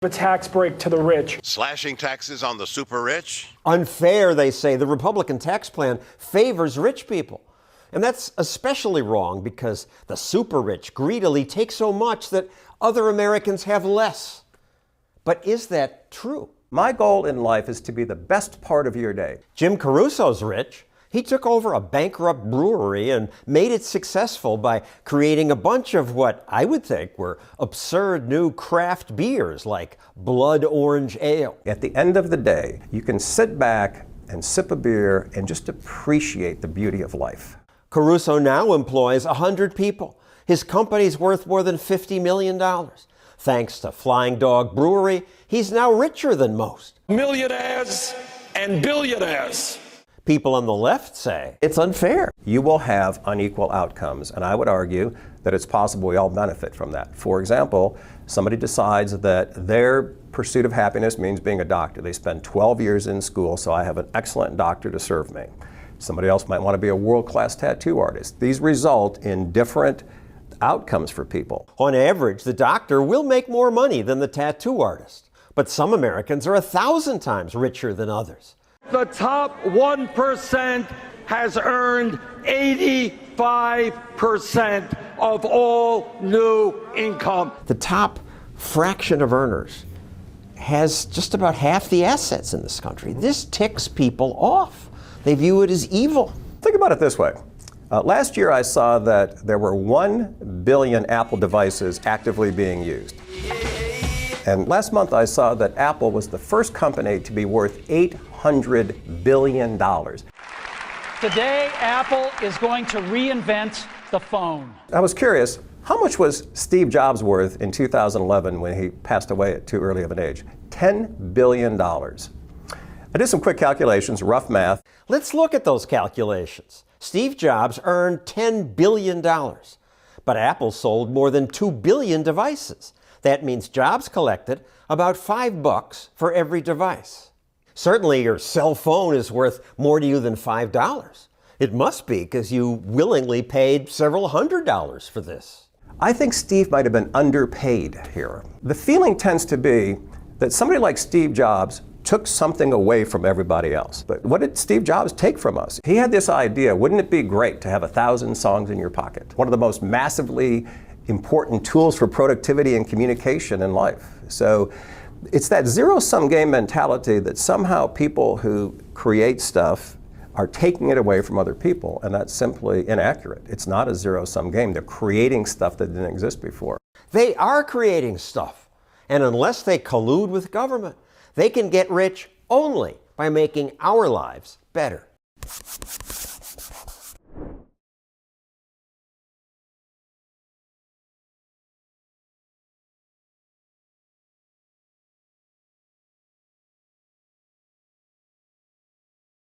a tax break to the rich. Slashing taxes on the super rich. Unfair, they say. The Republican tax plan favors rich people. And that's especially wrong because the super rich greedily take so much that other Americans have less. But is that true? My goal in life is to be the best part of your day. Jim Caruso's rich. He took over a bankrupt brewery and made it successful by creating a bunch of what I would think were absurd new craft beers like Blood Orange Ale. At the end of the day, you can sit back and sip a beer and just appreciate the beauty of life. Caruso now employs 100 people. His company's worth more than $50 million. Thanks to Flying Dog Brewery, he's now richer than most. Millionaires and billionaires. People on the left say it's unfair. You will have unequal outcomes, and I would argue that it's possible we all benefit from that. For example, somebody decides that their pursuit of happiness means being a doctor. They spend 12 years in school, so I have an excellent doctor to serve me. Somebody else might want to be a world-class tattoo artist. These result in different outcomes for people. On average, the doctor will make more money than the tattoo artist, but some Americans are 1,000 times richer than others. The top 1% has earned 85% of all new income. The top fraction of earners has just about half the assets in this country. This ticks people off. They view it as evil. Think about it this way. Last year I saw that there were 1 billion Apple devices actively being used. And last month I saw that Apple was the first company to be worth $800 billion. Today, Apple is going to reinvent the phone. I was curious, how much was Steve Jobs worth in 2011 when he passed away at too early of an age? $10 billion. I did some quick calculations, rough math. Let's look at those calculations. Steve Jobs earned $10 billion, but Apple sold more than 2 billion devices. That means Jobs collected about $5 for every device. Certainly your cell phone is worth more to you than $5. It must be because you willingly paid several $100s for this. I think Steve might have been underpaid here. The feeling tends to be that somebody like Steve Jobs took something away from everybody else. But what did Steve Jobs take from us? He had this idea, wouldn't it be great to have 1,000 songs in your pocket? One of the most massively important tools for productivity and communication in life. So it's that zero-sum game mentality that somehow people who create stuff are taking it away from other people, and that's simply inaccurate. It's not a zero-sum game. They're creating stuff that didn't exist before. They are creating stuff, and unless they collude with government, they can get rich only by making our lives better.